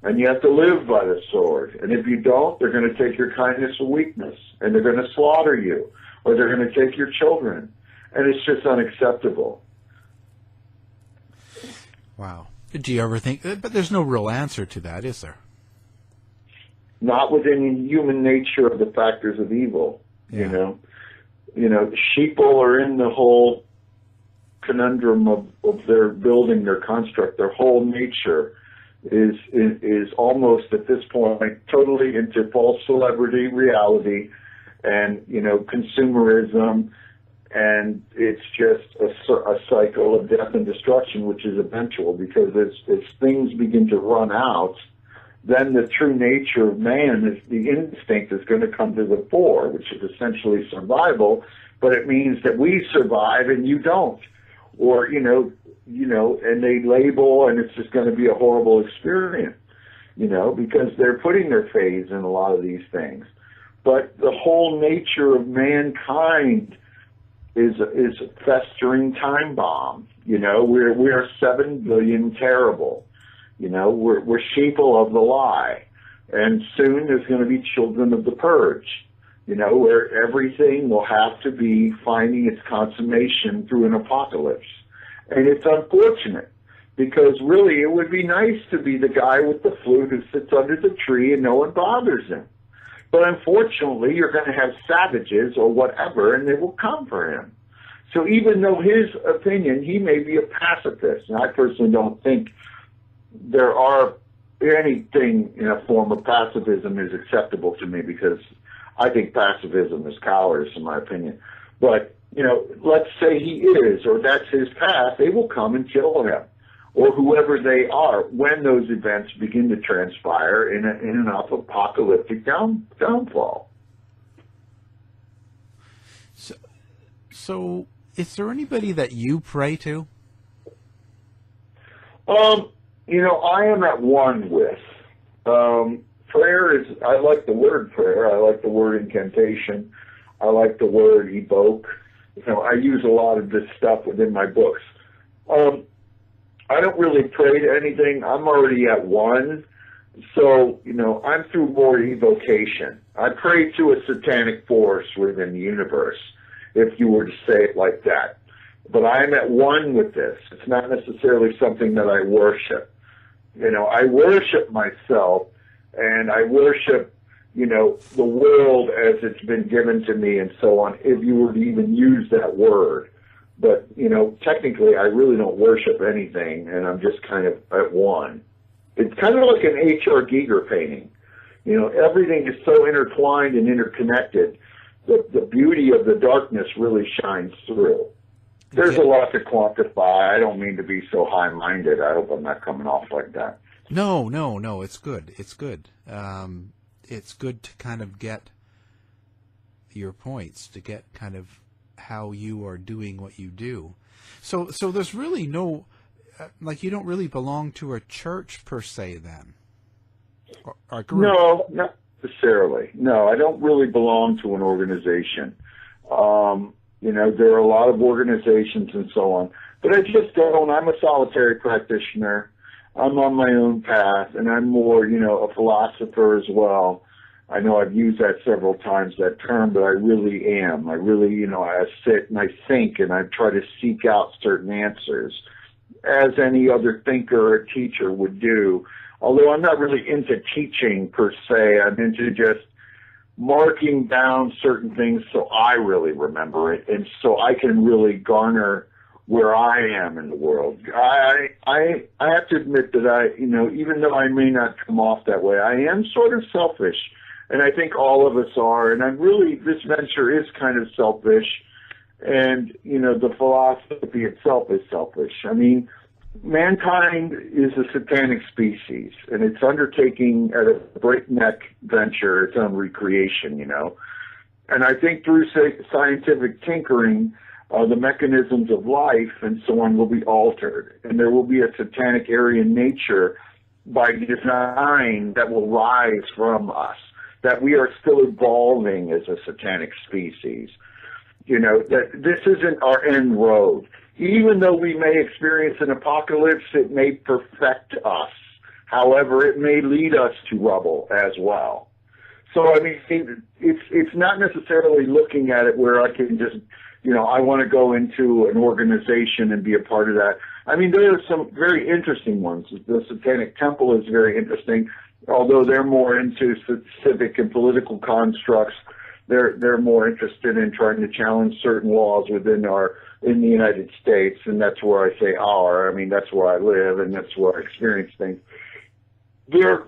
And you have to live by the sword. And if you don't, they're going to take your kindness or weakness. And they're going to slaughter you. Or they're going to take your children. And it's just unacceptable. Wow. Do you ever think, but there's no real answer to that, is there? Not within human nature of the factors of evil, you know. You know, sheeple are in the whole conundrum of their building their construct. Their whole nature is almost at this point totally into false celebrity reality and, you know, consumerism, and it's just a cycle of death and destruction, which is eventual, because as things begin to run out, then the true nature of man, is the instinct, is going to come to the fore, which is essentially survival, but it means that we survive and you don't. Or, you know, and they label, and it's just going to be a horrible experience, you know, because they're putting their faith in a lot of these things. But the whole nature of mankind is a festering time bomb. You know, we are 7 billion terrible. You know, we're sheeple of the lie, and soon there's going to be children of the purge. You know, where everything will have to be finding its consummation through an apocalypse, and it's unfortunate because really it would be nice to be the guy with the flute who sits under the tree and no one bothers him. But unfortunately, you're going to have savages or whatever, and they will come for him. So even though his opinion, he may be a pacifist, and I personally don't think there are anything in a form of pacifism is acceptable to me, because I think pacifism is cowardice, in my opinion. But, you know, let's say he is, or that's his path, they will come and kill him, or whoever they are, when those events begin to transpire in an apocalyptic downfall. So, is there anybody that you pray to? You know, I am at one with. Prayer is, I like the word prayer. I like the word incantation. I like the word evoke. You know, I use a lot of this stuff within my books. I don't really pray to anything. I'm already at one. So, you know, I'm through more evocation. I pray to a satanic force within the universe, if you were to say it like that. But I'm at one with this. It's not necessarily something that I worship. You know, I worship myself, and I worship, you know, the world as it's been given to me and so on, if you were to even use that word. But, you know, technically I really don't worship anything, and I'm just kind of at one. It's kind of like an H.R. Giger painting. You know, everything is so intertwined and interconnected that the beauty of the darkness really shines through. There's a lot to quantify. I don't mean to be so high-minded. I hope I'm not coming off like that. No, it's good. It's good. It's good to kind of get your points, to get kind of how you are doing what you do. So there's really no, like, you don't really belong to a church per se then? Or group? No, not necessarily. No, I don't really belong to an organization. You know, there are a lot of organizations and so on, but I just don't. I'm a solitary practitioner. I'm on my own path, and I'm more, you know, a philosopher as well. I know I've used that several times, that term, but I really am. I really, you know, I sit and I think, and I try to seek out certain answers, as any other thinker or teacher would do. Although I'm not really into teaching per se. I'm into just marking down certain things so I really remember it, and so I can really garner where I am in the world. I have to admit that I, you know, even though I may not come off that way, I am sort of selfish, and I think all of us are, and I'm really, this venture is kind of selfish, and, you know, the philosophy itself is selfish. I mean, mankind is a satanic species, and it's undertaking at a breakneck venture its own recreation, you know. And I think through scientific tinkering, the mechanisms of life and so on will be altered, and there will be a satanic Aryan nature by design that will rise from us, that we are still evolving as a satanic species. You know, that this isn't our end road. Even though we may experience an apocalypse, it may perfect us. However, it may lead us to rubble as well. So, I mean, it's not necessarily looking at it where I can just, you know, I want to go into an organization and be a part of that. I mean, there are some very interesting ones. The Satanic Temple is very interesting, although they're more into civic and political constructs. They're more interested in trying to challenge certain laws in the United States, and that's where I say our. I mean, that's where I live, and that's where I experience things. They're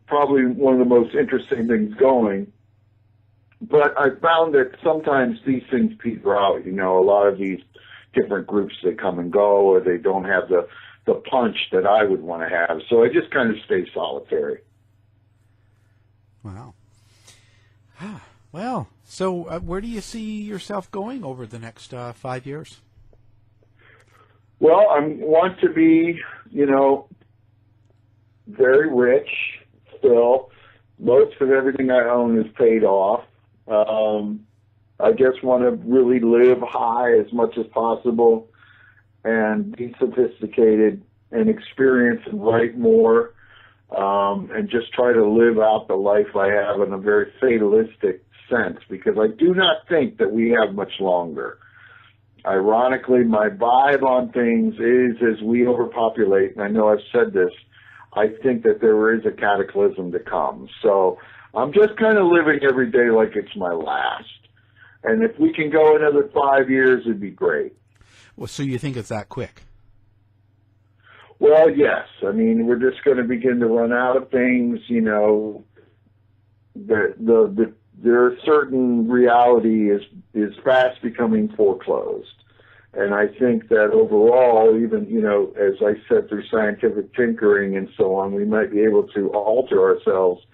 probably one of the most interesting things going. But I found that sometimes these things peter out. You know, a lot of these different groups, they come and go, or they don't have the punch that I would want to have. So I just kind of stay solitary. Wow. Well, so where do you see yourself going over the next 5 years? Well, I want to be, you know, very rich still. Most of everything I own is paid off. I guess, want to really live high as much as possible and be sophisticated and experience and write more, and just try to live out the life I have in a very fatalistic sense, because I do not think that we have much longer. Ironically, my vibe on things is, as we overpopulate, and I know I've said this, I think that there is a cataclysm to come. So I'm just kind of living every day like it's my last. And if we can go another 5 years, it'd be great. Well, so you think it's that quick? Well, yes. I mean, we're just going to begin to run out of things. You know, there are certain reality is fast becoming foreclosed. And I think that overall, even, you know, as I said, through scientific tinkering and so on, we might be able to alter ourselves.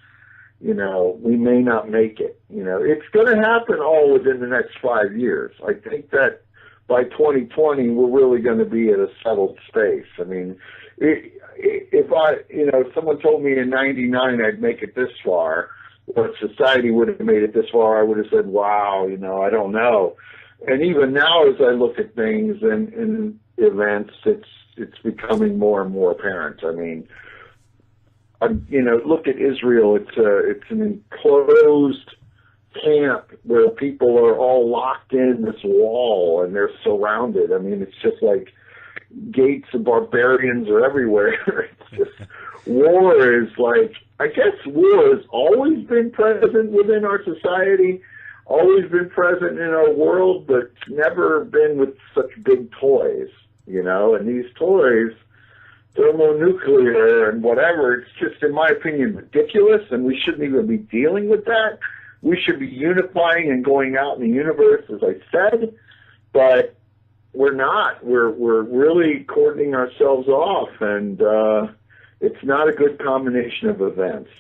You know, we may not make it. You know, it's going to happen all within the next 5 years. I think that by 2020, we're really going to be at a settled space. I mean, if someone told me in 99 I'd make it this far, or society would have made it this far, I would have said, wow, you know, I don't know. And even now, as I look at things and events, it's becoming more and more apparent. I mean, you know, look at Israel. It's an enclosed camp where people are all locked in this wall and they're surrounded. I mean, it's just like gates of barbarians are everywhere. It's just, war is like, I guess war has always been present within our society, always been present in our world, but never been with such big toys, you know, and these toys, thermonuclear and whatever, it's just, in my opinion, ridiculous, and we shouldn't even be dealing with that. We should be unifying and going out in the universe, as I said, but we're not. We're really cordoning ourselves off, and it's not a good combination of events.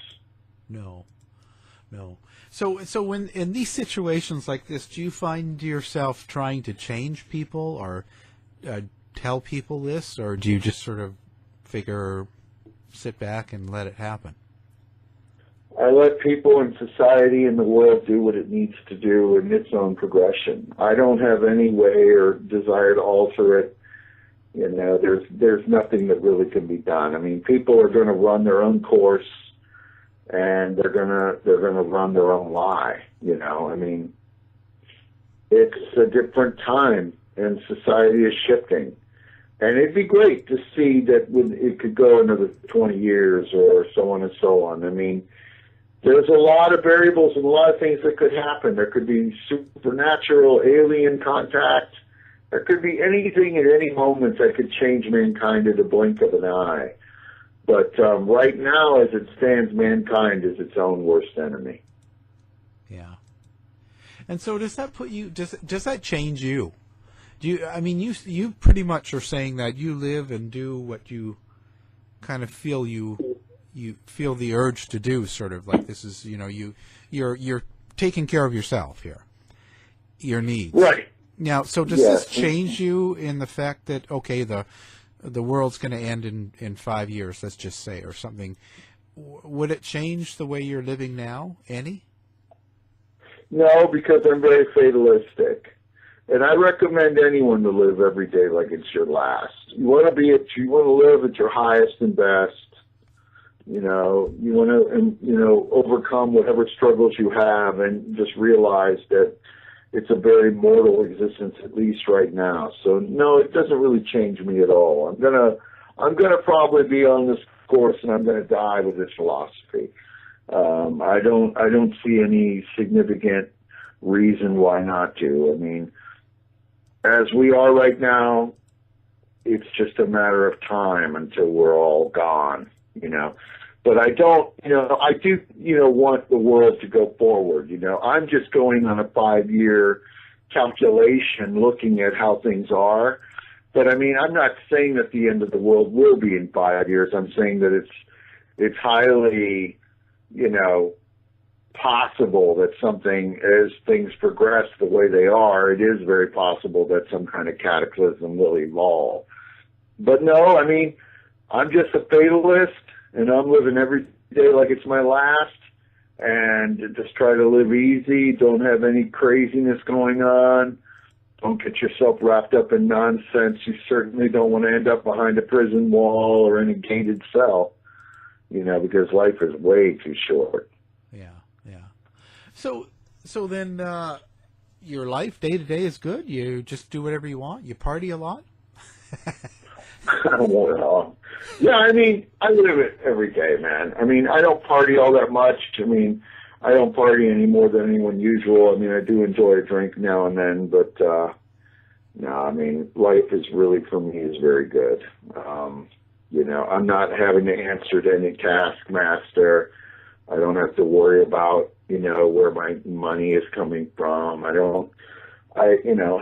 No. So when in these situations like this, do you find yourself trying to change people or tell people this, or do you just sort of sit back and let it happen? I let people in society and the world do what it needs to do in its own progression. I don't have any way or desire to alter it. You know, there's nothing that really can be done. I mean, people are going to run their own course, and they're gonna run their own lie. You know, I mean, it's a different time, and society is shifting. And it'd be great to see that it could go another 20 years or so on and so on. I mean, there's a lot of variables and a lot of things that could happen. There could be supernatural alien contact. There could be anything at any moment that could change mankind at a blink of an eye. But right now, as it stands, mankind is its own worst enemy. Yeah. And so does that put you, does that change you? You pretty much are saying that you live and do what you kind of feel you feel the urge to do, sort of like this is, you know, you're taking care of yourself here, your needs. Right. Now, so does this change you in the fact that, okay, the world's going to end in 5 years, let's just say, or something? Would it change the way you're living now, any? No, because I'm very fatalistic. And I recommend anyone to live every day like it's your last. You want to live at your highest and best. You know, you want to, overcome whatever struggles you have, and just realize that it's a very mortal existence, at least right now. So no, it doesn't really change me at all. I'm gonna probably be on this course, and I'm gonna die with this philosophy. I don't see any significant reason why not to. I mean, as we are right now, it's just a matter of time until we're all gone, you know. But I do, want the world to go forward, you know. I'm just going on a 5-year calculation looking at how things are. But, I mean, I'm not saying that the end of the world will be in 5 years. I'm saying that it's highly, possible that as things progress the way they are, it is very possible that some kind of cataclysm will evolve. But no, I mean, I'm just a fatalist, and I'm living every day like it's my last, and just try to live easy. Don't have any craziness going on. Don't get yourself wrapped up in nonsense. You certainly don't want to end up behind a prison wall or in a gated cell, because life is way too short. Yeah. So then your life day to day is good? You just do whatever you want? You party a lot? Well, yeah, I live it every day, man. I don't party all that much. I don't party any more than anyone usual. I do enjoy a drink now and then, but no, life is really, for me, is very good. I'm not having to answer to any taskmaster. I don't have to worry about, where my money is coming from. I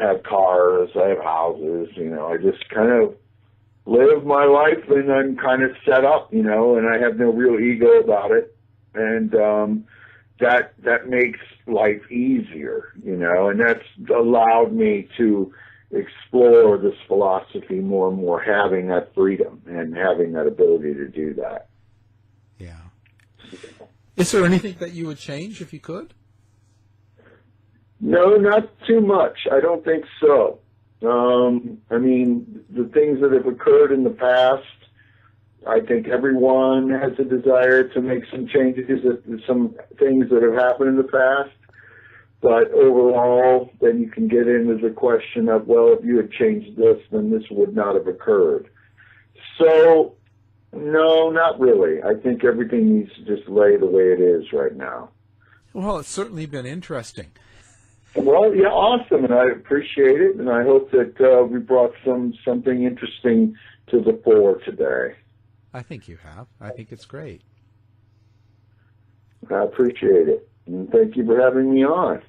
have cars, I have houses, I just kind of live my life and I'm kind of set up, and I have no real ego about it. And, that makes life easier, and that's allowed me to explore this philosophy more and more, having that freedom and having that ability to do that. Yeah. Is there anything that you would change if you could? No, not too much. I don't think so. The things that have occurred in the past, I think everyone has a desire to make some changes, some things that have happened in the past. But overall, then you can get into the question of, well, if you had changed this, then this would not have occurred. So, no, not really. I think everything needs to just lay the way it is right now. Well, it's certainly been interesting. Well, yeah, awesome, and I appreciate it, and I hope that we brought something interesting to the fore today. I think you have. I think it's great. I appreciate it, and thank you for having me on.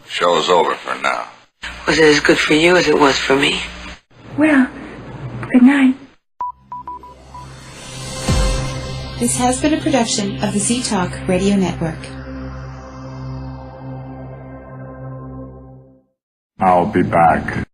Show's over for now. Was it as good for you as it was for me? Well, good night. This has been a production of the Z-Talk Radio Network. I'll be back.